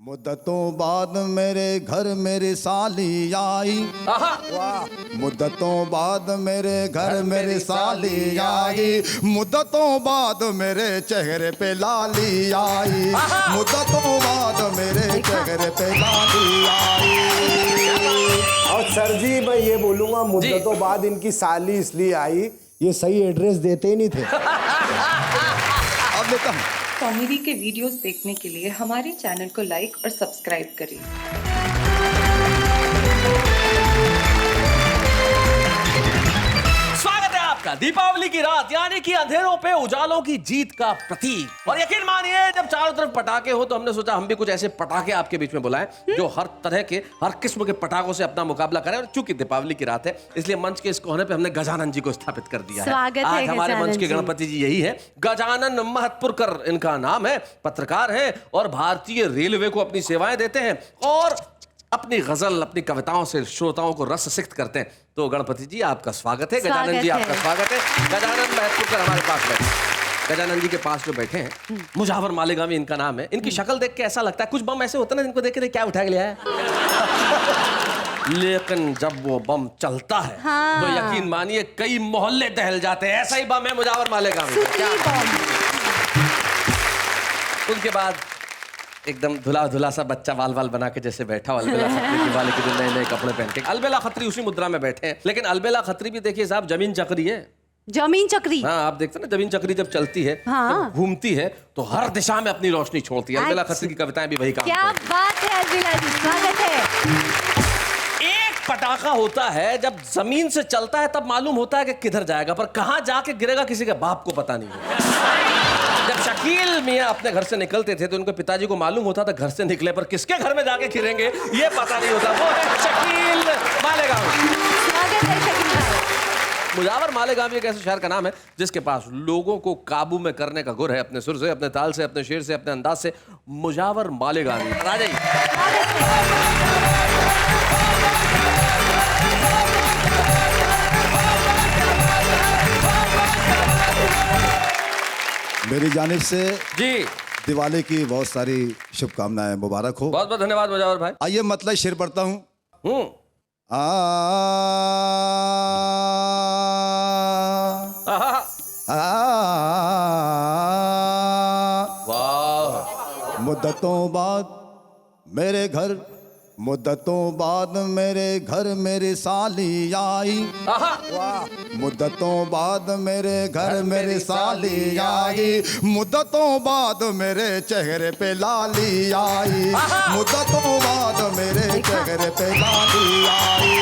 मुद्दतों बाद मेरे घर मेरी साली आई। मुद्दतों बाद मेरे घर मेरी साली आई। मुद्दतों बाद मेरे चेहरे पे लाली आई। मुद्दतों बाद मेरे चेहरे पे लाली आई। और सर जी मैं ये बोलूंगा, मुद्दतों बाद इनकी साली इसलिए आई, ये सही एड्रेस देते ही नहीं थे। अब देता हूँ। कॉमेडी के वीडियोस देखने के लिए हमारे चैनल को लाइक और सब्सक्राइब करें। दीपावली की रात यानी कि अंधेरों पे उजालों की जीत का प्रतीक। और यकीन मानिए जब चारों तरफ पटाखे हो तो हमने सोचा हम भी कुछ ऐसे पटाखे आपके बीच में बुलाएं जो हर तरह के हर किस्म के पटाखों से अपना मुकाबला करें। और चूंकि दीपावली की रात है इसलिए मंच के इस कोने पे हमने गजानन जी को स्थापित कर दिया है। आज हमारे मंच के गणपति जी यही है, गजानन महतपुरकर इनका नाम है। पत्रकार है और भारतीय रेलवे को अपनी सेवाएं देते हैं और अपनी गजल अपनी कविताओं से श्रोताओं को रस सिक्त करते हैं। तो गणपति जी आपका स्वागत है। गजानन जी आपका स्वागत है। गजानन महतपुरकर हमारे पास बैठे। गजानन जी के पास जो बैठे हैं मुजावर मालेगामी इनका नाम है। इनकी शक्ल देख के ऐसा लगता है कुछ बम ऐसे होते हैं ना जिनको देख के क्या उठा के लिया है। लेकिन जब वो बम चलता है तो यकीन मानिए कई मोहल्ले दहल जाते हैं। ऐसा ही बम है मुजावर मालेगामी। उनके बाद एकदम धुला धुला सा बच्चा बाल बाल बना के जैसे बैठा अलबेला खत्री की वाले के नए नए कपड़े पहन के। अलबेला खत्री उसी मुद्रा में बैठे हैं। लेकिन अलबेला खत्री भी देखिए साहब जमीन चक्री है। जमीन चक्री। हाँ आप देखते हैं ना जमीन चक्री जब चलती है जब घूमती है तो हर दिशा में अपनी रोशनी छोड़ती है। अलबेला खत्री की कविताएं भी वही काम क्या बात है अलबेला जी, स्वागत है। एक पटाखा होता है जब जमीन से चलता है तब मालूम होता है कि किधर जाएगा, पर कहां जाके गिरेगा किसी के बाप को पता नहीं है। जब शकील मियां अपने घर से निकलते थे तो उनके पिताजी को मालूम होता था घर से निकले पर किसके घर में जाके गिरेंगे ये पता नहीं होता। वो है शकील मालेगामी। स्वागत है शकील भाई। मुजावर मालेगामी एक ऐसे शहर का नाम है जिसके पास लोगों को काबू में करने का गुर है, अपने सुर से, अपने ताल से, अपने शेर से, अपने अंदाज से। मुजावर मालेगामी राजा मेरी जानिब से जी दिवाली की बहुत सारी शुभकामनाएं, मुबारक हो। बहुत बहुत धन्यवाद मुजावर भाई। आइए मतलब शेर पढ़ता हूँ। वाह। मुद्दतों बाद मेरे घर, मुद्दतों बाद मेरे घर मेरी साली आई। मुद्दतों बाद मेरे घर मेरी साली आई। मुद्दतों बाद मेरे चेहरे पे लाली आई। मुद्दतों बाद मेरे चेहरे पे लाली आई।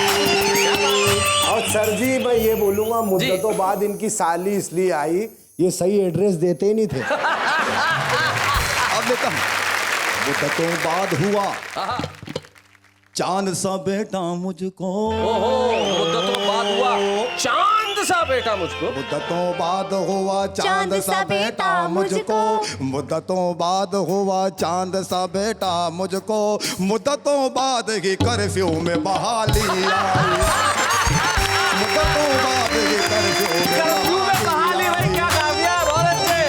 और सर जी मैं ये बोलूंगा, मुद्दतों बाद इनकी साली इसलिए आई, ये सही एड्रेस देते ही नहीं थे। अब देता हूँ। मुद्दतों बाद हुआ चांद सा बेटा मुझको। मुद्दतों बाद हुआ चांद सा बेटा मुझको। मुद्दतों बाद हुआ चांद सा बेटा मुझको। मुद्दतों बाद हुआ चांद सा बेटा मुझको। मुद्दतों बाद ही कर्फ्यू में बहाली आई। मुद्दतों बाद ही कर्फ्यू में बहाली आई। क्या कामयाब औरत थे।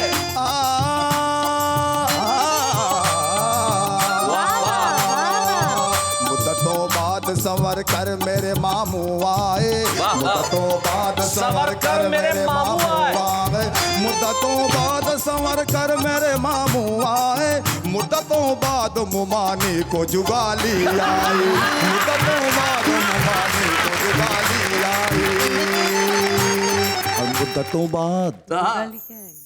मुद्दतों बाद संवर कर मेरे मामू आए। मुद्दतों बाद संवर कर मेरे मामू आए। मुद्दतों बाद संवर कर मेरे मामू आए। मुद्दतों बाद मुमानी को जुगाली आई। मुद्दतों बाद मुमानी को जुगाली आई। और मुद्दतों बाद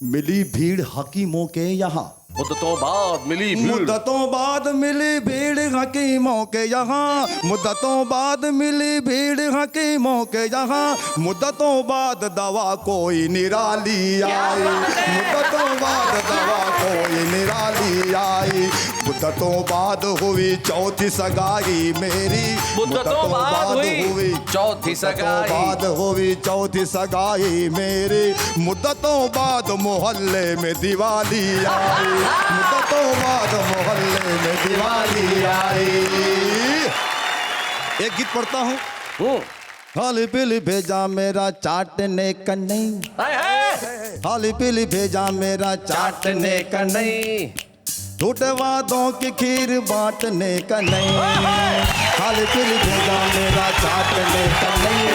मिली भीड़ हकीमों के यहाँ। मुद्दतों बाद मिली भीड़। मुद्दतों बाद मिली भीड़ हकीमों के यहाँ। मुद्दतों बाद मिली भीड़ हकीमों के यहाँ। मुद्दतों बाद दवा कोई निराली आई। मुद्दतों बाद दवा कोई निराली आई। मुद्दतों बाद हुई चौथी सगाई मेरी। मुद्दतों बाद हुई चौथी सगाई। बाद हुई चौथी सगाई मेरी। मुद्दतों बाद मोहल्ले में दिवाली आई। मुद्दतों बाद मोहल्ले में दिवाली आई। एक गीत पढ़ता हूँ। हाली पीली भेजा मेरा चाटने का नहीं। हाली पीली भेजा मेरा चाटने का नहीं। झूठे वादों की खीर बांटने का नहीं, खाली दिल भेजा मेरा चाटने का नहीं,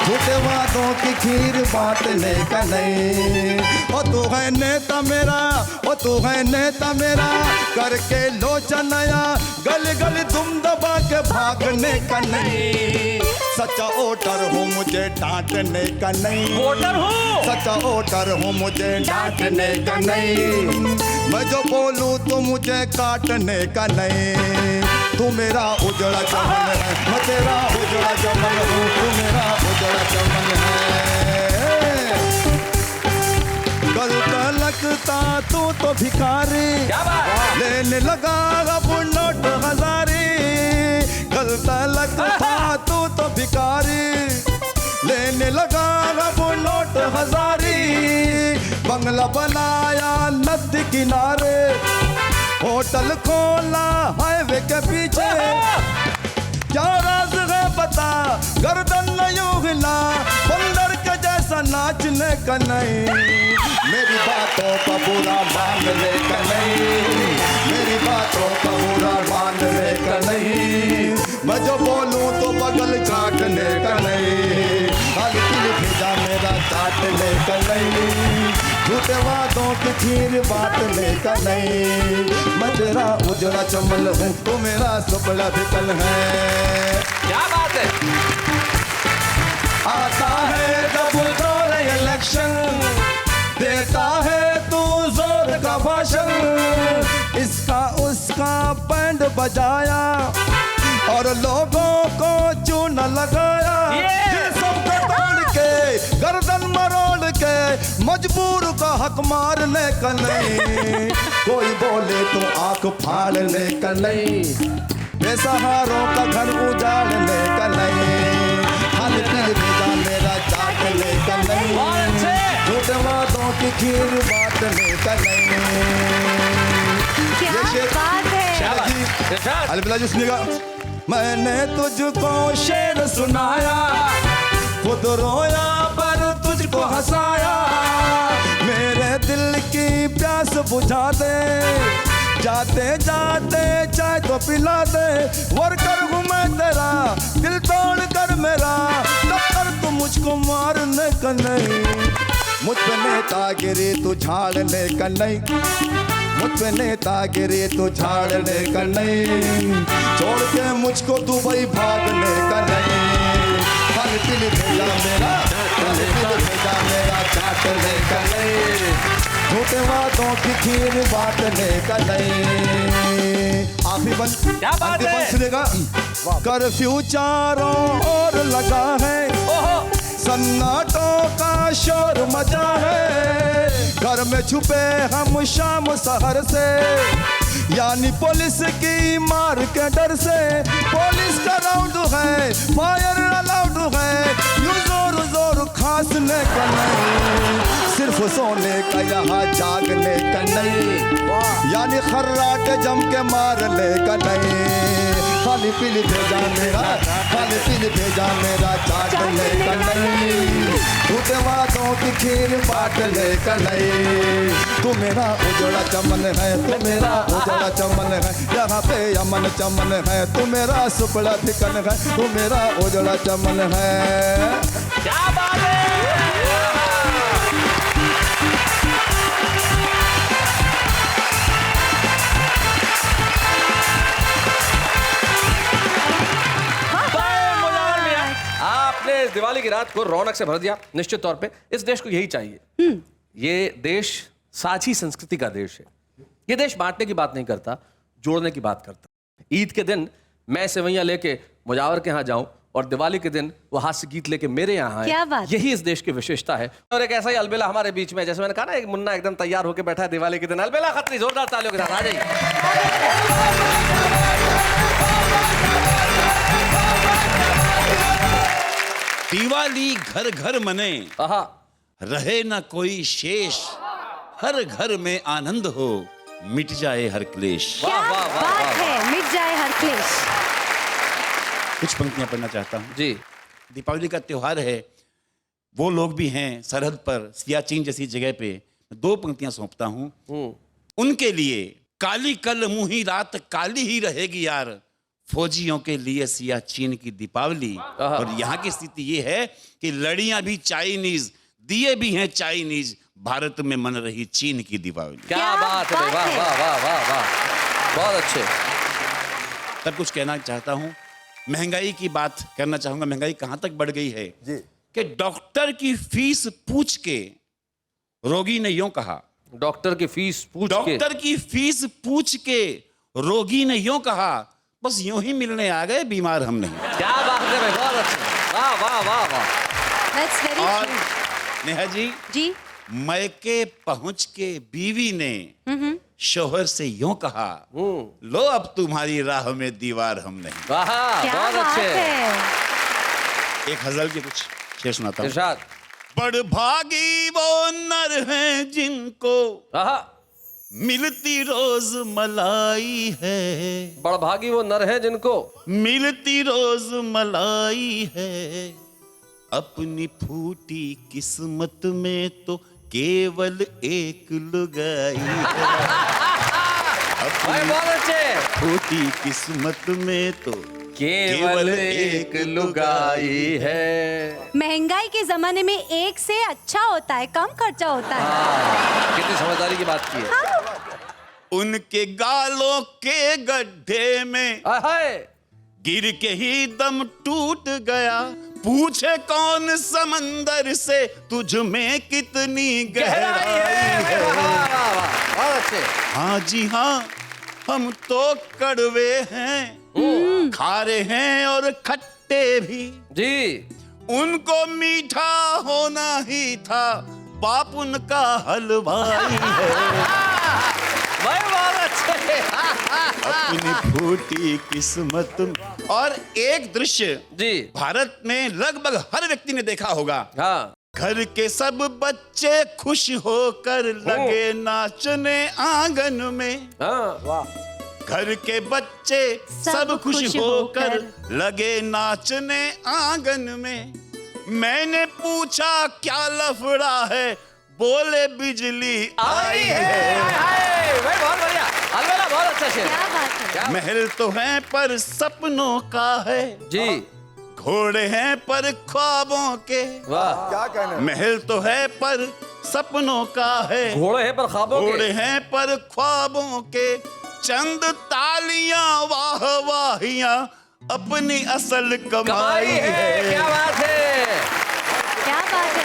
झूठे वादों की खीर बांटने का नहीं। ओ तू है नेता मेरा, ओ तू है नेता मेरा, करके लोचन नया, गली गली तुम दबा के भागने का नहीं। सच्चा वोटर हूँ मुझे डांटने का नहीं, वोटर हूँ सच्चा वोटर हूँ मुझे डांटने का नहीं। मैं जो बोलूँ तो मुझे काटने का नहीं। तू मेरा उजड़ा चमन है, मैं तेरा उजड़ा चमन हूँ, तू मेरा उजड़ा चमन है। गलत लगता तू तो भिखारी, क्या बात? लेने लगा अब नोट हजारी। गलत लगता तू तो भिखारी, लेने लगा अब नोट हजारी। बंगला बनाया नदी किनारे, होटल खोला हाईवे के पीछे। क्या राज है बता, गर्दन न यूं हिला, बंदर के जैसा नाचने का नहीं। मेरी बातों का बुरा मानने का नहीं, मेरी बातों का बुरा मानने का नहीं। मैं जो बोलूं तो बगल चाटने का नहीं, खाली दिल भेजा मेरा चाटने का नहीं। झूठे वादों की खीर बांटने का नहीं। मैं तेरा उजड़ा चमन हूँ, तू मेरा सुपड़ा भिकल है। क्या बात है? आता है जब दौर इलेक्शन, देता है तू जोर का भाषण। इसका उसका बैंड बजाया और लोगों को चूना लगाया। ये सबको तोड़ के गर्दन मरोड़ के मजबूर का हक मारने का नहीं। कोई बोले तो आंख फाड़ने का नहीं, बेसहारों का घर उजाड़ने का नहीं। खाली दिल भेजा मेरा चाटने का नहीं, झूठे वादों की खीर बांटने का नहीं। क्या बात है? अलबिला जी सुनिएगा। मैंने तुझको शेर सुनाया, खुद रोया पर तुझको हंसाया। मेरे दिल की प्यास बुझा दे, जाते जाते चाय तो पिला दे। वर्कर हूँ मैं तेरा, दिल तोड़ कर मेरा, टक्कर तू मुझको मारने का नहीं। मुझ पे नेतागिरी तू झाड़ने का नहीं, मुझ पे नेतागिरी तू झाड़ने का नहीं। छोड़ के मुझको दुबई भागने का नहीं। फल दिल भेजा मेरा, फल दिल भेजा मेरा चाटने का नहीं। झूठे वादों की खीर बांटने का नहीं। आप ही बन, क्या बात है? सुनेगा। कर्फ्यू चारों ओर लगा है, सन्नाटों का शोर मचा है। घर में छुपे हम शाम सहर से, यानी पुलिस की मार के डर से। पुलिस का राउंड है, फायर अलाउड है, यूं जोर जोर खांसने का नहीं। सिर्फ सोने का यहाँ जागने का नहीं, यानी खर्राटे जम के मारने का नहीं। खाली पीली भेजा मेरा, खाली पीली भेजा मेरा चाटने का नहीं। झूठे वादों की खीर बांटने का नहीं। तू मेरा उजड़ा चमन है, तू मेरा उजड़ा चमन है, यहाँ पे अमन चमन है। तू मेरा सुपड़ा भिकन है, तू मेरा उजड़ा चमन है। क्या बात है? आपने इस दिवाली की रात को रौनक से भर दिया। निश्चित तौर पे इस देश को यही चाहिए। ये देश साझी संस्कृति का देश है। ये देश बांटने की बात नहीं करता, जोड़ने की बात करता। ईद के दिन मैं सेवैयां लेके मुजावर के यहाँ जाऊं और दिवाली के दिन वो हास्य गीत लेके मेरे यहाँ क्या आए, बात? यही इस देश की विशेषता है। और एक ऐसा ही अलबेला हमारे बीच में, जैसे मैंने कहा ना, एक मुन्ना एकदम तैयार होकर बैठा है दिवाली के दिन। अलबेला खत्री, जोरदार तालियों के साथ आ जाइए। दिवाली घर घर मने, आहा, रहे ना कोई शेष, हर घर में आनंद हो, मिट जाए हर क्लेश। क्या वाह, वाह, वाह, बात वाह। है? मिट जाए हर क्लेश। कुछ पंक्तियां पढ़ना चाहता हूँ। जी, दीपावली का त्योहार है, वो लोग भी हैं सरहद पर, सियाचिन जैसी जगह पे। दो पंक्तियां सौंपता हूँ उनके लिए। काली कल मुही रात काली ही रहेगी यार, फौजियों के लिए सियाचिन की दीपावली। और यहाँ की स्थिति ये है कि लड़ियां भी चाइनीज, दिए भी हैं चाइनीज, भारत में मन रही चीन की दीपावली। क्या बात है, वाह वाह वाह वाह वाह, बहुत अच्छे। तब कुछ कहना चाहता हूँ, महंगाई की बात करना चाहूंगा। महंगाई कहां तक बढ़ गई है जी। कि डॉक्टर की फीस पूछ के रोगी ने यूं कहा, डॉक्टर की फीस पूछ के, डॉक्टर की फीस पूछ के रोगी ने यूं कहा, बस यूं ही मिलने आ गए, बीमार हम नहीं। क्या बात है भाई, बहुत अच्छे, वाह वाह वाह वाह। That's very और true. नेहा जी, जी मैके पहुंच के बीवी ने शोहर से यूं कहा, लो अब तुम्हारी राह में दीवार हम नहीं। वाह, क्या बहुत बात अच्छे। है। एक गजल के कुछ शेर सुनाता हूं। इरशाद। बड़ भागी वो नर हैं जिनको आहा, मिलती रोज मलाई है, बड़भागी वो नर है जिनको मिलती रोज मलाई है, अपनी फूटी किस्मत में तो केवल एक लुगाई है। भाई बहुत अच्छे। फूटी किस्मत में तो केवल एक लुगाई है। महंगाई के जमाने में एक से अच्छा होता है, कम खर्चा होता है। कितनी समझदारी की बात की है। उनके गालों के गड्ढे में हाय, गिर के ही दम टूट गया, पूछे कौन समंदर से तुझ में कितनी गहराई है। वाह, वाह, वाह, वाह, बहुत अच्छे। हाँ जी हाँ, हम तो कड़वे हैं, खारे हैं और खट्टे भी, जी उनको मीठा होना ही था, बाप उनका हलवाई है। भाई बहुत अच्छे। अपनी फूटी किस्मत में। और एक दृश्य जी भारत में लगभग हर व्यक्ति ने देखा होगा, हाँ, घर के सब बच्चे खुश होकर लगे नाचने आंगन में, हाँ, वाह। घर के बच्चे सब खुश होकर लगे नाचने आंगन में। मैंने पूछा क्या लफड़ा है, बोले बिजली आई है। भाई बहुत बढ़िया, अलविदा, बहुत अच्छा शेर। क्या बात है। क्या? महल तो है पर सपनों का है, जी घोड़े हैं पर ख्वाबों के। वाह, क्या कहना। महल तो है पर सपनों का है, घोड़े हैं पर ख्वाबों के। घोड़े हैं पर ख्वाबों के, चंद तालियां वाह वाहियां अपनी असल कमाई कमाई है। है। क्या बात है। क्या बात है।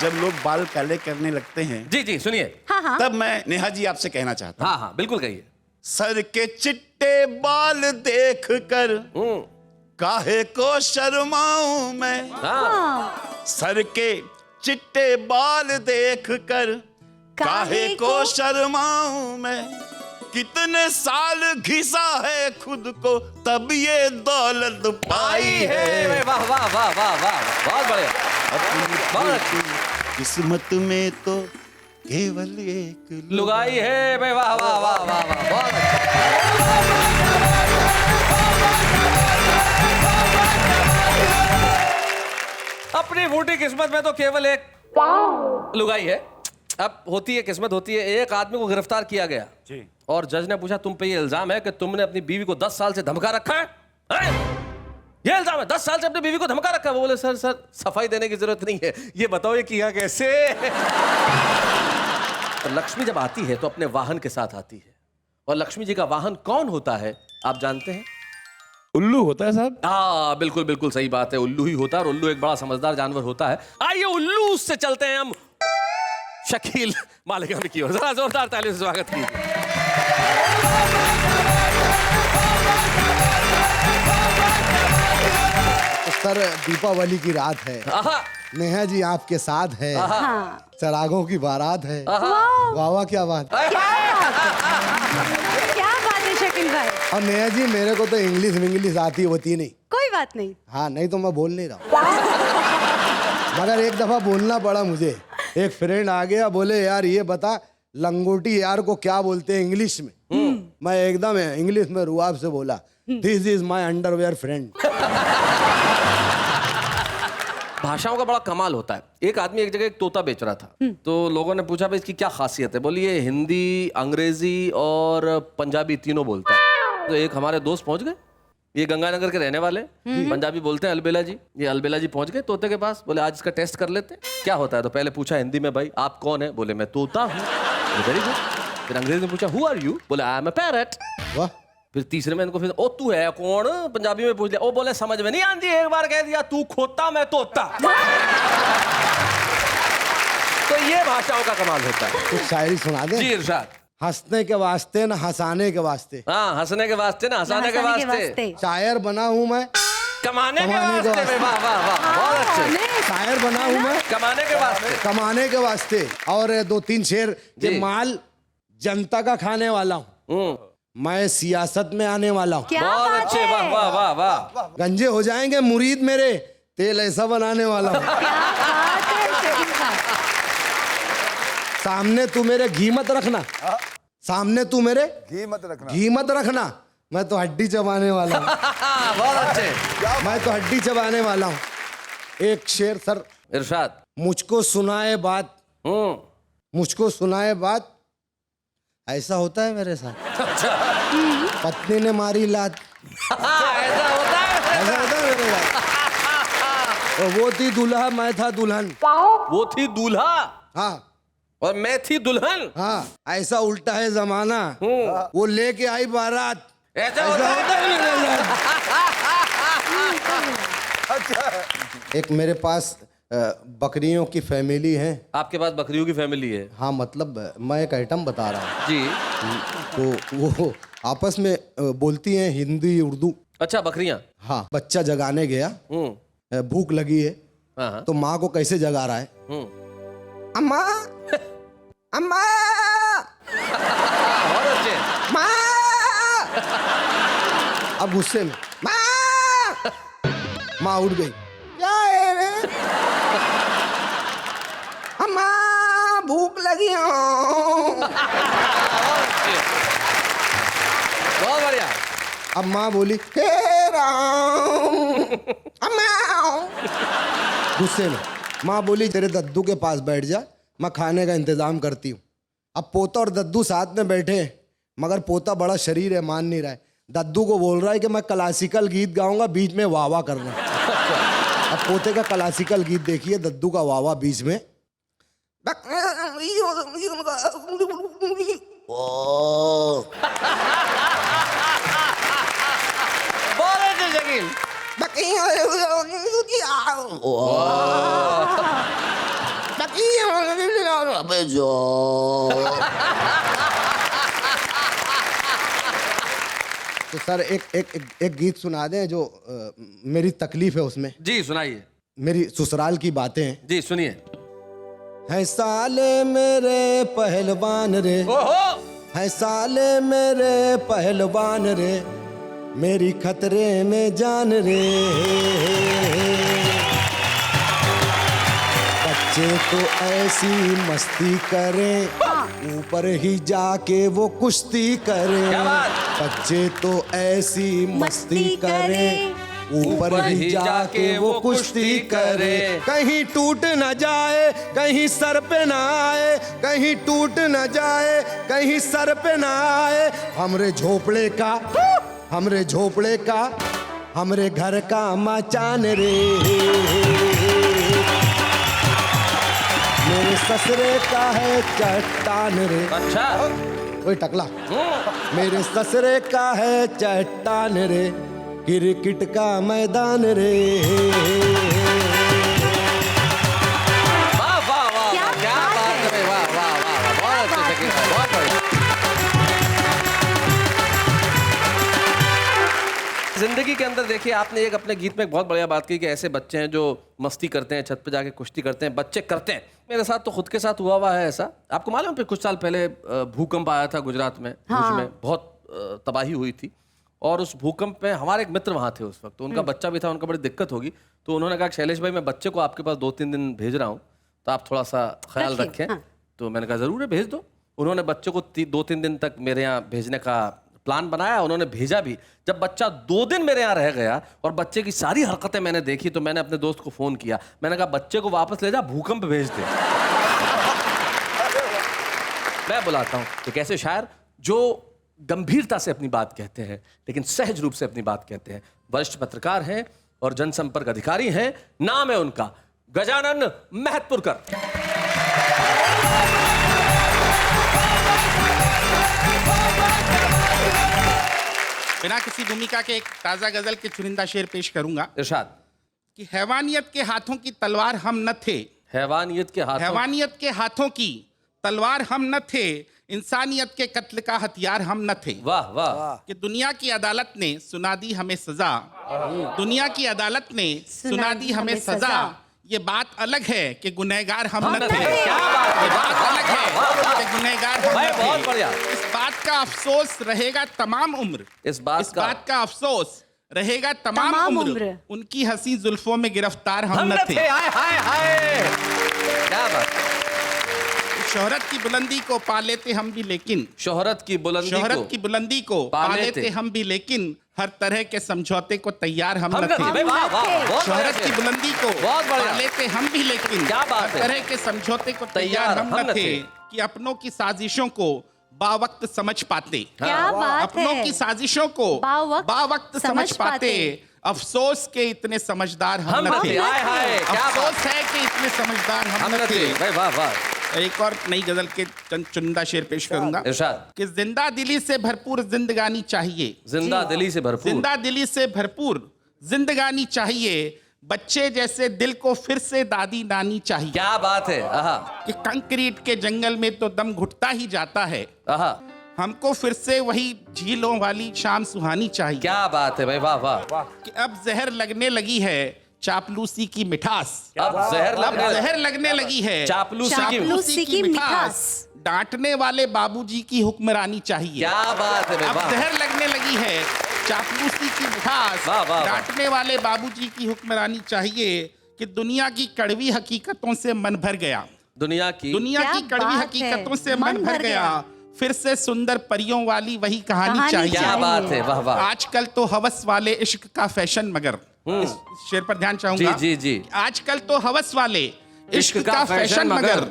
जब लोग बाल काले करने लगते हैं, जी जी सुनिए। हाँ हाँ। तब मैं नेहा जी आपसे कहना चाहता हूँ, हाँ हाँ बिल्कुल कहिए। सर के चिट्टे बाल देख कर हम्म, काहे को शर्माऊं मैं, हाँ, सर के चिट्टे बाल देख कर काहे को शर्माऊं मैं, कितने साल घिसा है खुद को तब ये दौलत पाई है। वाह वाह वाह वाह वाह, बहुत बढ़िया, बहुत अच्छी। किस्मत में तो केवल एक लुगाई है भाई, वाह वाह वाह वाह वाह, बहुत अच्छा। अपनी फूटी किस्मत में तो केवल एक लुगाई है। अब होती है किस्मत, होती है। एक आदमी को गिरफ्तार किया गया जी। और जज ने पूछा तुम पे ये इल्जाम है कि तुमने अपनी बीवी को 10 साल से धमका रखा है? ये इल्जाम है, 10 साल से अपनी बीवी को धमका रखा है। वो बोले सर सफाई देने की जरूरत नहीं है, ये बताओ ये किया कैसे। तो लक्ष्मी जब आती है तो अपने वाहन के साथ आती है, और लक्ष्मी जी का वाहन कौन होता है आप जानते हैं? उल्लू होता है साहब। हाँ बिल्कुल बिल्कुल सही बात है, उल्लू ही होता है। और उल्लू एक बड़ा समझदार जानवर होता है। आइए उल्लू से चलते हैं हम शकील मालिकान की ओर, जरा जोरदार तालियों से स्वागत कीजिए। सर दीपावली की रात है, आहा, नेहा जी आपके साथ है, हाँ। चरागों की बारात है। आहा। वाह वाह क्या बात। क्या बात है शकील भाई। और नेहा जी मेरे को तो इंग्लिश आती होती नहीं। कोई बात नहीं। हाँ नहीं तो मैं बोल नहीं रहा हूँ। मगर एक दफा बोलना पड़ा मुझे। एक फ्रेंड आ गया, बोले यार ये बता लंगोटी यार को क्या बोलते हैं इंग्लिश में। मैं एकदम इंग्लिश में रुआब से बोला, this is my underwear friend. भाषाओं का बड़ा कमाल होता है। एक आदमी एक जगह एक तोता बेच रहा था, तो लोगों ने पूछा भाई इसकी क्या खासियत है? बोली ये हिंदी, अंग्रेजी और पंजाबी तीनों बोलता है। तो एक हमारे दोस्त पहुंच गए, ये गंगानगर के रहने वाले, पंजाबी बोलते हैं, अलबेला जी। ये अलबेला जी पहुंच गए तोते के पास, बोले आज इसका टेस्ट कर लेते हैं, क्या होता है? तो पहले पूछा हिंदी में, भाई आप कौन है? बोले मैं तोता हूँ। Very good. फिर अंग्रेजी में पूछा हु आर यू? बोले आई एम अ पैरट। वाह, फिर तीसरे में इनको फिर ओ तू है कौन? पंजाबी में पूछ लिया। ओ बोले समझ में नहीं आती, एक बार कह दिया तू खोता मैं तोता। तो ये भाषाओं का कमाल होता है। कुछ शायरी सुना दे। जी इरशाद। हंसने के वास्ते ना हंसाने के वास्ते, हाँ, हंसने के वास्ते ना हंसाने के वास्ते, शायर बना हूँ मैं, कमाने के कमाने के वास्ते में। वाह वाह वाह, बहुत अच्छे। शायर बना हूँ मैं कमाने के वास्ते। कमाने के वास्ते। और 2-3 शेर जी। के माल जनता का खाने वाला हूँ, मैं सियासत में आने वाला हूँ। क्या बहुत बात अच्छे, है? वाह वाह वाह वाह। गंजे हो जाएंगे मुरीद मेरे, तेल ऐसा बनाने वाला हूँ। क्या बात है शकील साहब। सामने तू मेरे घी मत रखना, सामने तू मेरे घी मत रखना। घी मत रखना, मैं तो हड्डी चबाने वाला हूँ। बहुत अच्छे। मैं तो हड्डी चबाने वाला हूँ। एक शेर सर, इरशाद। मुझको सुनाए बात, मुझको सुनाए बात, ऐसा होता है मेरे साथ। अच्छा। पत्नी ने मारी लात, ऐसा होता है। ऐसा होता है मेरे साथ। और वो थी दूल्हा मैं था दुल्हन। वो थी दूल्हा हाँ और मैं थी दुल्हन। हाँ, ऐसा उल्टा है जमाना, वो लेके आई बारात, ऐसा ऐसा होता होता है। है मेरे साथ। एक मेरे पास बकरियों की फैमिली है। आपके पास बकरियों की फैमिली है? हाँ, मतलब मैं एक आइटम बता रहा हूँ। जी। तो वो आपस में बोलती हैं हिंदी उर्दू। अच्छा, बकरियां। हाँ, बच्चा जगाने गया, भूख लगी है, हाँ। तो माँ को कैसे जगा रहा है? अम्मा, अम्मा, बहुत अच्छे। माँ। अब गुस्से में माँ, माँ उठ गई, क्या है रे? अम्मा भूख लगी हो। बहुत बढ़िया। अब माँ बोली हे राम, अम्मा। गुस्से में माँ बोली तेरे दद्दू के पास बैठ जा, मैं खाने का इंतजाम करती हूँ। अब पोता और दद्दू साथ में बैठे हैं, मगर पोता बड़ा शरीर है, मान नहीं रहा है। दद्दू को बोल रहा है कि मैं क्लासिकल गीत गाऊंगा, बीच में वाह वाह करना। अब पोते का क्लासिकल गीत देखिए, दद्दू का वाह वाह बीच में। बहुत अच्छे शकील। तो सर एक गीत सुना दें जो मेरी तकलीफ है उसमें। जी सुनाइए। मेरी ससुराल की बातें हैं। जी सुनिए। है साले मेरे पहलवान रे, ओहो। है साले मेरे पहलवान रे, मेरी खतरे में जान रे। बच्चे तो ऐसी मस्ती करें, ऊपर ही जाके वो कुश्ती करें। क्या बात? बच्चे तो ऐसी मस्ती करें, ऊपर ही जाके वो कुश्ती करे। कहीं टूट न जाए, कहीं सर पे ना आए, कहीं टूट न जाए, कहीं सर पे ना आए। हमरे झोपड़े का, हमरे झोपड़े का, हमरे घर का मचान रे। मेरे ससुरे का है चट्टान रे। अच्छा। ओए टकला, मेरे ससुरे का है चट्टान रे, क्रिकेट का मैदान रे। वाह वाह वाह, क्या क्या बात बात है। है। वाह वाह वाह, बहुत अच्छे शकील साहब, बहुत बढ़िया। जिंदगी के अंदर देखिए, आपने एक अपने गीत में एक बहुत बढ़िया बात की कि ऐसे बच्चे हैं जो मस्ती करते हैं, छत पे जाके कुश्ती करते हैं, बच्चे करते हैं। मेरे साथ तो खुद के साथ हुआ है ऐसा। आपको मालूम है कुछ साल पहले भूकंप आया था गुजरात में, भुज में, बहुत तबाही हुई थी। और उस भूकंप में हमारे एक मित्र वहाँ थे उस वक्त, तो उनका बच्चा भी था, उनका बड़ी दिक्कत होगी। तो उन्होंने कहा शैलेश भाई मैं बच्चे को आपके पास 2-3 दिन भेज रहा हूँ, तो आप थोड़ा सा ख्याल रखें। तो मैंने कहा ज़रूर है, भेज दो। उन्होंने बच्चे को 2-3 दिन तक मेरे यहाँ भेजने का प्लान बनाया, उन्होंने भेजा भी। जब बच्चा 2 दिन मेरे यहाँ रह गया और बच्चे की सारी हरकतें मैंने देखी तो मैंने अपने दोस्त को फोन किया। मैंने कहा बच्चे को वापस ले जा, भूकंप भेज दे। मैं बुलाता हूं एक ऐसे शायर जो गंभीरता से अपनी बात कहते हैं लेकिन सहज रूप से अपनी बात कहते हैं। वरिष्ठ पत्रकार हैं और जनसंपर्क अधिकारी हैं। नाम है उनका गजानन महतपुरकर। बिना किसी भूमिका के एक ताजा गजल के चुनिंदा शेर पेश करूंगा। इरशाद। कि हैवानियत के हाथों की तलवार हम न थे, हैवानियत के हाथों की तलवार हम न थे, इंसानियत के कत्ल का हथियार हम न थे। वाह वाह। कि दुनिया की अदालत ने सुना दी हमें सजा, दुनिया की अदालत ने सुना दी हमें सजा। ये बात अलग है कि गुनहगार हम न थे। क्या बात है, ये बात अलग है कि गुनहगार हम भाई, न बहुत थे। बढ़िया। इस बात का अफसोस रहेगा तमाम उम्र, इस बात का अफसोस रहेगा तमाम उम्र। उनकी हंसी जुल्फों में गिरफ्तार हम न थे। हाय हाय हाय, क्या बात। शोहरत की बुलंदी को पा लेते हम भी लेकिन, शोहरत की बुलंदी को पा लेते हम भी लेकिन, हर तरह के समझौते को तैयार हम न थे। शोहरत की बुलंदी को पा लेते हम भी लेकिन, क्या बात है, हर तरह के समझौते को तैयार हम न थे। कि अपनों की साजिशों को बावक्त समझ पाते, क्या बात अपनों है। की साजिशों को बावक्त समझ पाते। अफसोस के इतने समझदार हम न थे। अफसोस है कि इतने समझदार हम न थे। वाह वाह। एक और नई गजल के चुनिंदा शेर पेश करूंगा। इरशाद। कि जिंदा दिली से भरपूर जिंदगानी चाहिए, जिंदा दिली से भरपूर, जिंदा दिली से भरपूर जिंदगानी चाहिए। बच्चे जैसे दिल को फिर से दादी नानी चाहिए। क्या बात है। आहा। कि कंक्रीट के जंगल में तो दम घुटता ही जाता है, आहा। हमको फिर से वही झीलों वाली शाम सुहानी चाहिए। क्या बात है भाई, वाह वाह। कि अब जहर लगने लगी है चापलूसी की मिठास, अब जहर लगने लगी है चापलूसी की मिठास। डांटने वाले बाबूजी की हुक्मरानी चाहिए। क्या बात है। अब जहर लगने लगी है चापलूसी की मिठास, डांटने वाले बाबूजी की हुक्मरानी चाहिए। कि दुनिया की कड़वी हकीकतों से मन भर गया, दुनिया की कड़वी हकीकतों से मन भर गया। फिर से सुंदर परियों वाली वही कहानी चाहिए। क्या बात है, वाह वाह। आजकल तो हवस वाले इश्क का फैशन, मगर इस शेर पर ध्यान चाहूंगा। जी। आजकल तो हवस वाले इश्क का फैशन, मगर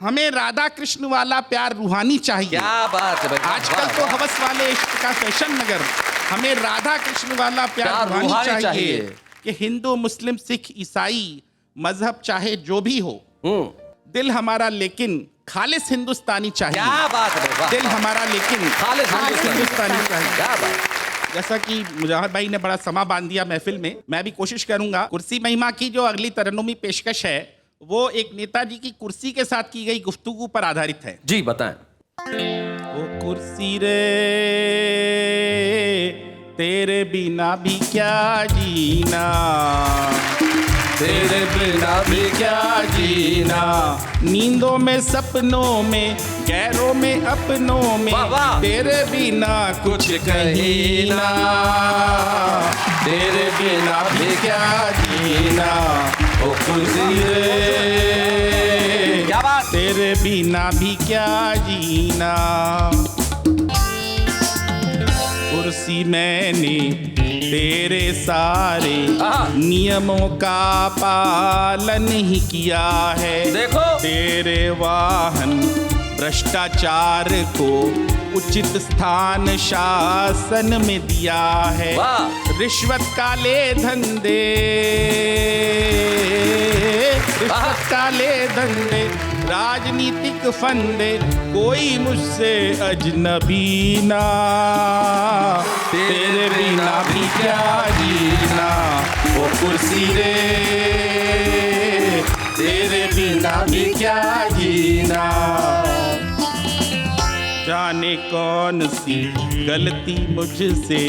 हमें राधा कृष्ण वाला प्यार रूहानी चाहिए। क्या बात है भाई। आजकल तो हवस वाले इश्क का फैशन, मगर हमें राधा कृष्ण वाला प्यार रूहानी चाहिए। कि हिंदू मुस्लिम सिख ईसाई मजहब चाहे जो भी हो, दिल हमारा लेकिन खालिस हिंदुस्तानी चाहिए। क्या बात है। दिल हमारा लेकिन खालिस हिंदुस्तानी चाहिए। क्या बात। जैसा कि मुजाहिर भाई ने बड़ा समा बांध दिया महफिल में, मैं भी कोशिश करूंगा। कुर्सी महिमा की जो अगली तरन्नुमी पेशकश है वो एक नेताजी की कुर्सी के साथ की गई गुफ्तगू पर आधारित है। जी बताएं। वो कुर्सी रे तेरे बिना भी क्या जीना, तेरे बिना भी क्या जीना। नींदों में सपनों में गैरों में अपनों में, तेरे बिना कुछ कहीं ना, तेरे बिना भी क्या जीना। ओ खुशी रे क्या बात। तेरे बिना भी क्या जीना। कुर्सी मैंने तेरे सारे नियमों का पालन ही किया है। देखो तेरे वाहन भ्रष्टाचार को उचित स्थान शासन में दिया है। रिश्वत काले धंधे, रिश्वत काले धंधे, राजनीतिक फंदे, कोई मुझसे अजनबी ना, तेरे बिना भी क्या जीना। वो कुर्सी रे तेरे बिना भी क्या जीना। जाने कौन सी गलती मुझसे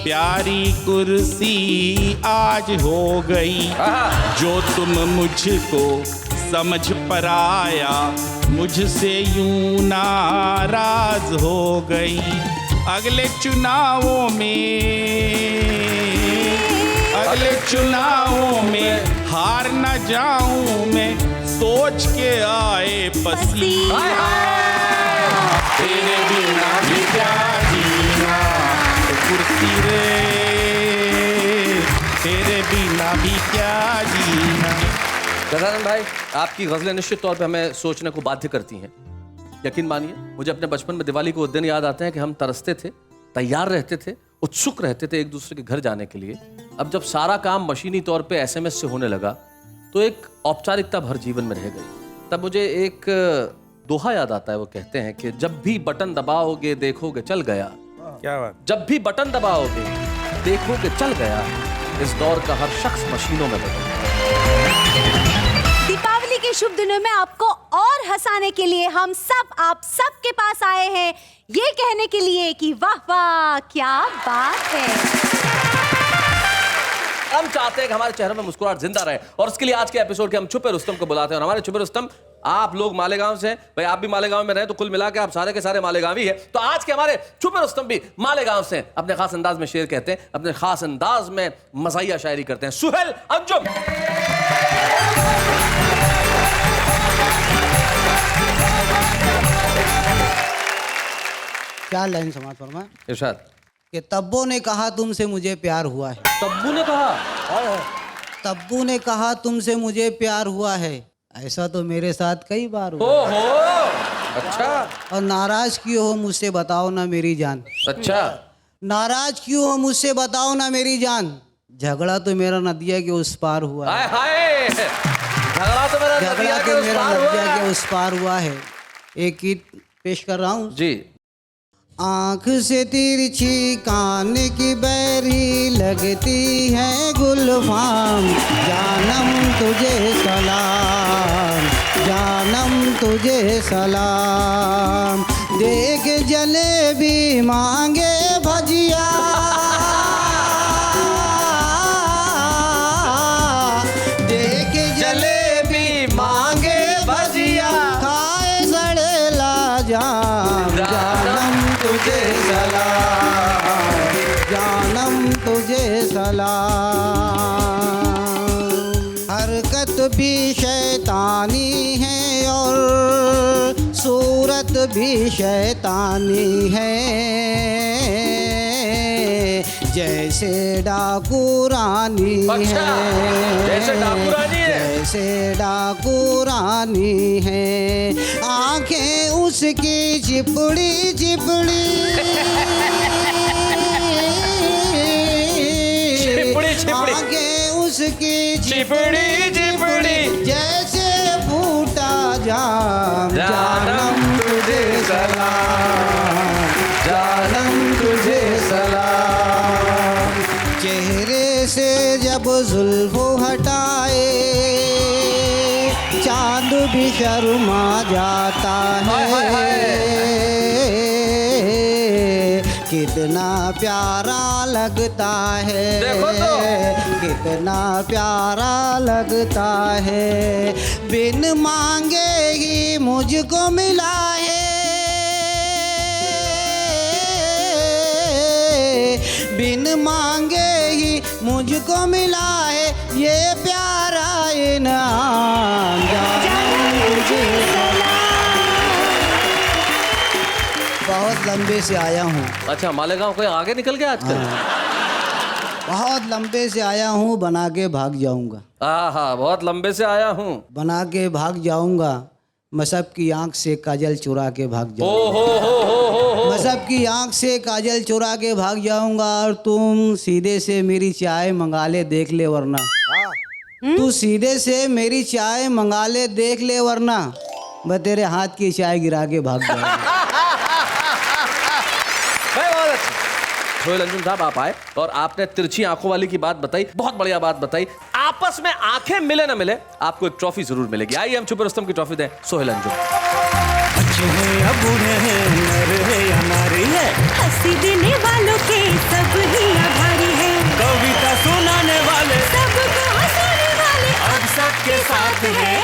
प्यारी कुर्सी आज हो गई, जो तुम मुझको समझ पर आया मुझसे यूं नाराज हो गई। अगले चुनावों में हार न जाऊं मैं, सोच के आए पसीना। तेरे बिना भी क्या जीना। साथी रे, तेरे बिना भी क्या जीना। गजानन भाई, आपकी गजलें निश्चित तौर पे हमें सोचने को बाध्य करती हैं। यकीन मानिए, मुझे अपने बचपन में दिवाली के उस दिन याद आते हैं कि हम तरसते थे, तैयार रहते थे, उत्सुक रहते थे एक दूसरे के घर जाने के लिए। अब जब सारा काम मशीनी तौर पे SMS से होने लगा तो एक औपचारिकता भर जीवन में रह गई। तब मुझे एक दोहा याद आता है, वो कहते हैं कि जब भी बटन दबाओगे देखोगे चल गया। क्या बात। जब भी बटन दबाओगे देखोगे चल गया। इस दौर का हर शख्स मशीनों में बदल गया। दीपावली के शुभ दिनों में आपको और हंसाने के लिए हम सब आप सब के पास आए हैं, ये कहने के लिए कि वाह वाह क्या बात है। हम चाहते हैं कि हमारे चेहरों में मुस्कुराहट जिंदा रहे, और उसके लिए आज के एपिसोड के हम छुपे रुस्तम को बुलाते हैं। और हमारे छुपे रुस्तम, आप लोग मालेगांव से हैं भाई, आप भी मालेगांव में रहे तो कुल मिला के आप सारे के सारे मालेगांवी हैं। तो आज के हमारे छुपे रुस्तम भी मालेगांव से हैं। अपने खास अंदाज में शेर कहते हैं, अपने खास अंदाज में मज़ाहिया शायरी करते हैं। सुहेल अंजुम। क्या लाइन समाज फरमा इरशाद। कि तब्बू ने कहा तुमसे मुझे प्यार हुआ है। तब्बू ने कहा, तब्बू ने कहा तुमसे मुझे प्यार हुआ है, ऐसा तो मेरे साथ कई बार हुआ। ओहो, अच्छा और नाराज क्यों हो मुझसे बताओ ना मेरी जान। अच्छा। नाराज क्यों हो मुझसे बताओ ना मेरी जान, झगड़ा तो मेरा नदिया के उस पार हुआ है। हाय, झगड़ा तो मेरा झगड़ा तो मेरा नदिया के उस पार हुआ है। एक गीत पेश कर रहा हूँ जी। आँख से तिरछी कान की बैरी लगती है गुलफाम, जानम तुझे सलाम, जानम तुझे सलाम। देख जलेबी मांगे भजिया, देख जलेबी मांगे भजिया, खाए सड़ेला जाम, जानम तुझे सलाम, जानम तुझे सलाम। हरकत भी शैतानी है और सूरत भी शैतानी है, जैसे डाकू रानी अच्छा, है, जैसे डाकू रानी है, जैसे डाकू रानी है। आंखें उसकी चिपड़ी चिपड़ी, चिपड़ी चिपड़ी, आंखें उसकी चिपड़ी चिपड़ी, जैसे फूटा जाम, जानम तुझे सलाम, जानम तुझे सलाम। चेहरे से जब जुल्फ़ो हटाए चांद भी शर्मा जाता है, कितना प्यारा लगता है, कितना प्यारा लगता है। बिन मांगे ही मुझको मिला है, बिन मांगे ही मुझको मिला है, ये प्यारा इनाम, जानम तुझे सलाम। बहुत लंबे से आया हूँ। अच्छा, मालेगांव कोई आगे निकल गया आजकल? बहुत लंबे से आया हूँ, बना के भाग जाऊंगा। हाँ, बहुत लंबे से आया हूँ, बना के भाग जाऊंगा। मैं सबकी आंख से काजल चुरा के भाग जाऊंगा। हो। मैं सबकी आंख से काजल चुरा के भाग जाऊंगा, और तुम सीधे से मेरी चाय मंगा ले देख ले वरना, तू सीधे से मेरी चाय मंगा ले देख ले वरना मैं तेरे हाथ की चाय गिरा के भाग जाऊंगा। सोहेल अंजुम साहब, आप आए और आपने तिरछी आंखों वाली की बात बताई, बहुत बढ़िया बात बताई। आपस में आंखें मिले ना मिले, आपको एक ट्रॉफी जरूर मिलेगी। आइए हम छुपे रुस्तम की ट्रॉफी दें सोहेल अंजुम। अच्छे हैं या बूढ़े हैं, नर है या नारी है, हंसी देने वालों के सब ही आभारी है, कविता सुनाने वाले सबको हंसाने वाले अब सबके साथ है।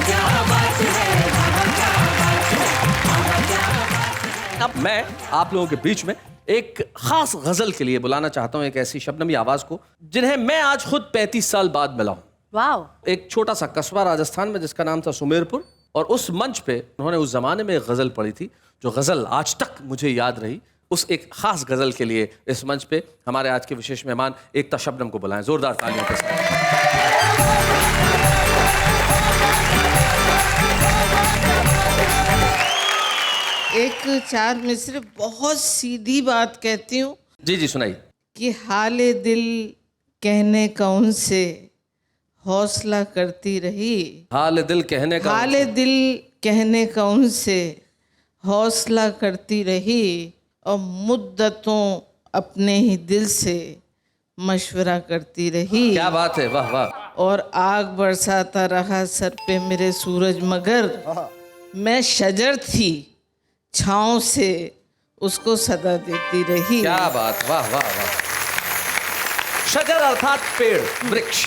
क्या बात है, क्या बात है। अब मैं आप लोगों के बीच में एक खास गजल के लिए बुलाना चाहता हूं एक ऐसी शबनमी आवाज को जिन्हें मैं आज खुद 35 साल बाद मिला हूं। वाओ। एक छोटा सा कस्बा राजस्थान में जिसका नाम था सुमेरपुर, और उस मंच पे उन्होंने उस जमाने में एक गजल पढ़ी थी जो गजल आज तक मुझे याद रही। उस एक खास गजल के लिए इस मंच पे हमारे आज के विशेष मेहमान एकता शबनम को बुलाएं जोरदार तालियों के साथ। एक चार मिसरे बहुत सीधी बात कहती हूँ जी जी सुनाइए। कि हाले दिल कहने कौन से हौसला करती रही, हाल दिल कहने का हाले दिल कहने कौन से हौसला करती रही, और मुद्दतों अपने ही दिल से मशवरा करती रही। क्या बात है, वाह वाह। और आग बरसाता रहा सर पे मेरे सूरज, मगर मैं शजर थी छाँव से उसको सदा देती रही। क्या बात, वाह वाह वाह। शजर अर्थात पेड़, वृक्ष।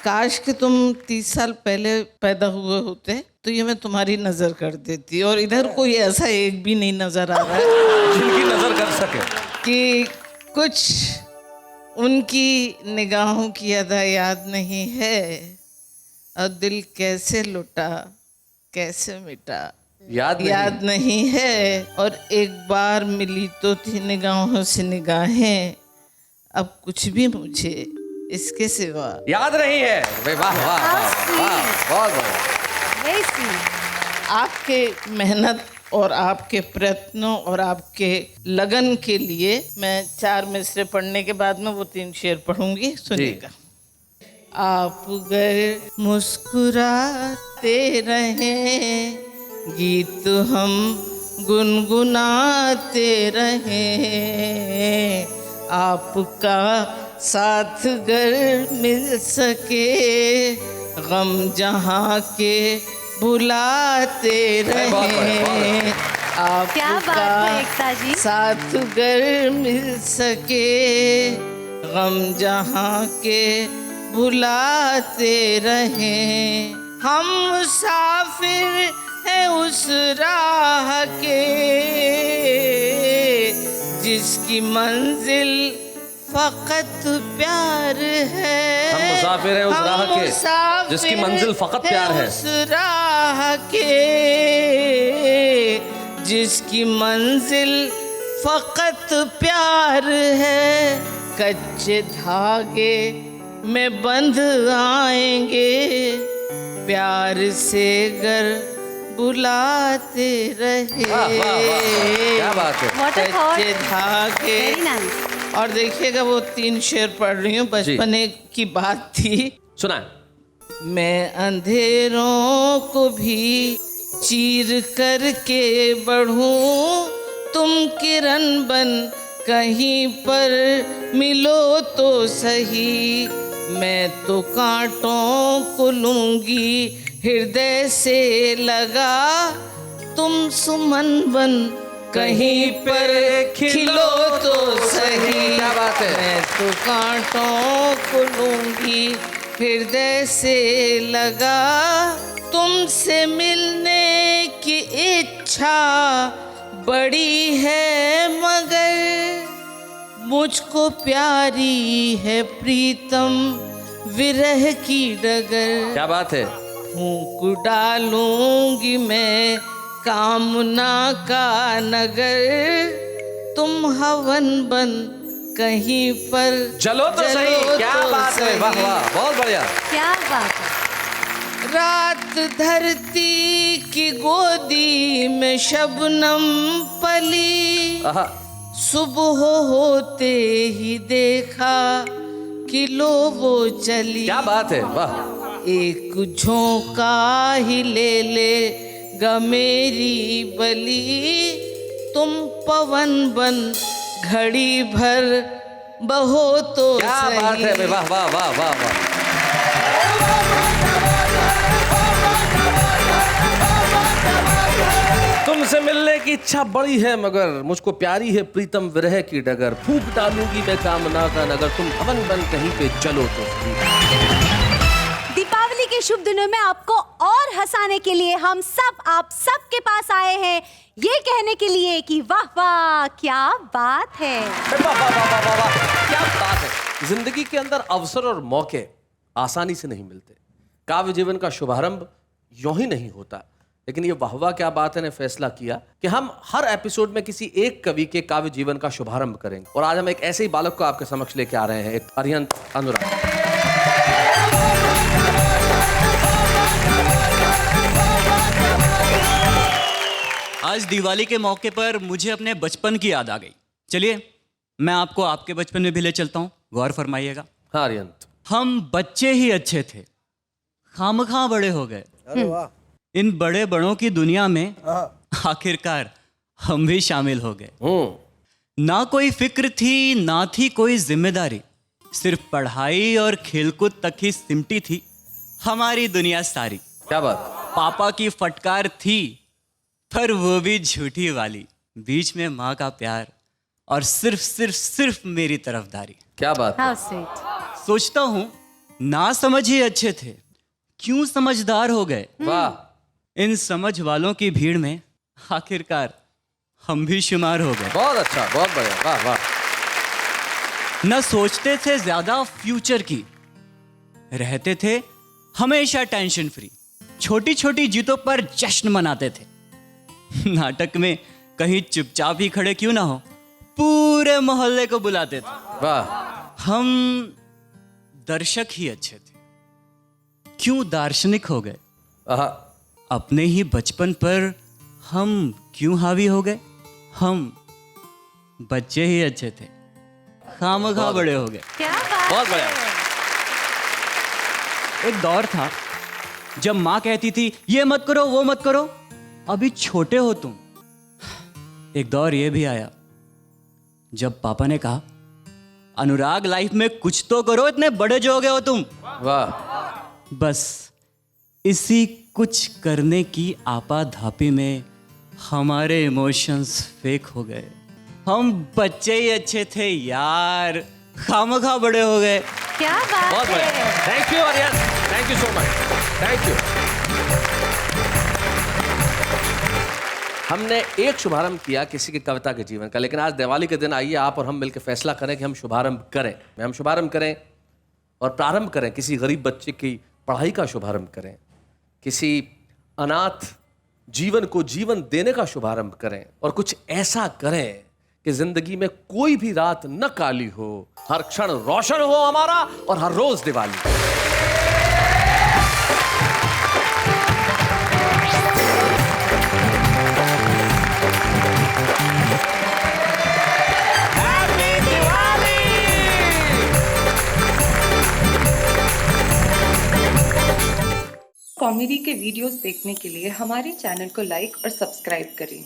काश कि तुम 30 साल पहले पैदा हुए होते तो ये मैं तुम्हारी नजर कर देती, और इधर कोई ऐसा एक भी नहीं नजर आ रहा है जिनकी नजर कर सके कि कुछ उनकी निगाहों की अदा याद नहीं है, और दिल कैसे लुटा कैसे मिटा याद नहीं है। और एक बार मिली तो थी निगाहों से निगाहें, अब कुछ भी मुझे इसके सिवा याद नहीं है। वाह वाह वाह वाह, बहुत बढ़िया। आपके मेहनत और आपके प्रयत्नों और आपके लगन के लिए मैं 4 मिसरे पढ़ने के बाद में वो 3 शेर पढ़ूंगी, सुनिएगा। आप गर मुस्कुराते रहें, गीत हम गुनगुनाते रहें, आपका साथ गर मिल सके, गम जहाँ के भुलाते रहें, आपका साथ गर मिल सके, गम जहाँ के भुलाते रहें। हम मुसाफिर हैं उस राह के जिसकी मंजिल फकत प्यार है। हम मुसाफिर हैं उस राह के जिसकी मंजिल फकत प्यार है। उस राह के जिसकी मंजिल फकत प्यार है, कच्चे धागे में बंध आएंगे, प्यार से गर बुलाते रहे। क्या बात है, कच्चे धागे। और देखिएगा वो 3 शेर पढ़ रही हूँ, बचपने की बात थी, सुना। मैं अंधेरों को भी चीर करके बढ़ूं, तुम किरण बन कहीं पर मिलो तो सही, मैं तो कांटों को लूंगी हृदय से लगा, तुम सुमन बन कहीं पर खिलो तो सही। क्या बात है। मैं तो कांटों को लूंगी हृदय से लगा, तुमसे मिलने की इच्छा बड़ी है, मगर मुझको प्यारी है प्रीतम विरह की डगर। क्या बात है। फूंक डालूंगी मैं कामना का नगर, तुम हवन बन कहीं पर चलो तो सही। क्या बात है, वाह वाह, बहुत बढ़िया। क्या बात है। रात धरती की गोदी में शबनम पली, सुबह होते ही देखा कि लो वो चली। क्या बात है, वाह। एक झोंका ही ले गा मेरी बली, तुम पवन बन घड़ी भर बहो तो क्या सही। बात है, वाह वाह वाह वाह वाह। तुमसे मिलने की इच्छा बड़ी है, मगर मुझको प्यारी है प्रीतम विरह की डगर, फूंक डालूंगी मैं कामना का नगर, तुम हवन बन कहीं पे चलो तो। दीपावली के शुभ दिनों में आपको और हंसाने के लिए हम सब आप सब के पास आए हैं, ये कहने के लिए कि वाह वाह क्या बात है। वाह वाह वाह वाह वाह वाह, क्या बात है। जिंदगी के अंदर अवसर और मौके आसानी से नहीं मिलते। काव्य जीवन का शुभारंभ यूं ही नहीं होता। लेकिन ये वाह क्या बात है ने फैसला किया कि हम हर एपिसोड में किसी एक कवि के काव्य जीवन का शुभारंभ करेंगे। और आज हम एक ऐसे ही बालक को आपके समक्ष लेके आ रहे हैं, एक अरिहंत अनुराग। आज दिवाली के मौके पर मुझे अपने बचपन की याद आ गई। चलिए मैं आपको आपके बचपन में भी ले चलता हूँ, गौर फरमाइएगा। हाँ अरिहंत। हम बच्चे ही अच्छे थे, खामखा बड़े हो गए। अरे वाह। इन बड़े बड़ों की दुनिया में आखिरकार हम भी शामिल हो गए। ना कोई फिक्र थी, ना थी कोई जिम्मेदारी, सिर्फ पढ़ाई और खेलकूद तक ही सिमटी थी हमारी दुनिया सारी। क्या बात। पापा की फटकार थी पर वो भी झूठी वाली, बीच में माँ का प्यार और सिर्फ सिर्फ सिर्फ मेरी तरफदारी। क्या बात। How sweet. सोचता हूँ ना समझ ही अच्छे थे, क्यों समझदार हो गए। वाह। इन समझ वालों की भीड़ में आखिरकार हम भी शुमार हो गए। बहुत अच्छा, बहुत बढ़िया, वाह वाह। न सोचते थे ज्यादा फ्यूचर की, रहते थे हमेशा टेंशन फ्री, छोटी छोटी जीतों पर जश्न मनाते थे। नाटक में कहीं चुपचाप ही खड़े क्यों ना हो, पूरे मोहल्ले को बुलाते थे। वाह। हम दर्शक ही अच्छे थे, क्यों दार्शनिक हो गए। अपने ही बचपन पर हम क्यों हावी हो गए। हम बच्चे ही अच्छे थे, खामखा बड़े हो गए। क्या बात। बहुत बढ़िया। एक दौर था जब माँ कहती थी ये मत करो वो मत करो, अभी छोटे हो तुम। एक दौर ये भी आया जब पापा ने कहा अनुराग लाइफ में कुछ तो करो, इतने बड़े जो हो गए हो तुम। वाह। बस इसी कुछ करने की आपाधापी में हमारे इमोशंस फेक हो गए। हम बच्चे ही अच्छे थे यार, खामखा बड़े हो गए। क्या बात बहुत बढ़िया। है। Thank you Arihant, thank you so much, thank you. हमने एक शुभारंभ किया किसी की कविता के जीवन का, लेकिन आज दिवाली के दिन आइए आप और हम मिलकर फैसला करें कि हम शुभारंभ करें। हम शुभारंभ करें और प्रारंभ करें, किसी गरीब बच्चे की पढ़ाई का शुभारंभ करें, किसी अनाथ जीवन को जीवन देने का शुभारंभ करें, और कुछ ऐसा करें कि जिंदगी में कोई भी रात न काली हो, हर क्षण रोशन हो हमारा और हर रोज दिवाली। कॉमेडी के वीडियोस देखने के लिए हमारे चैनल को लाइक और सब्सक्राइब करें।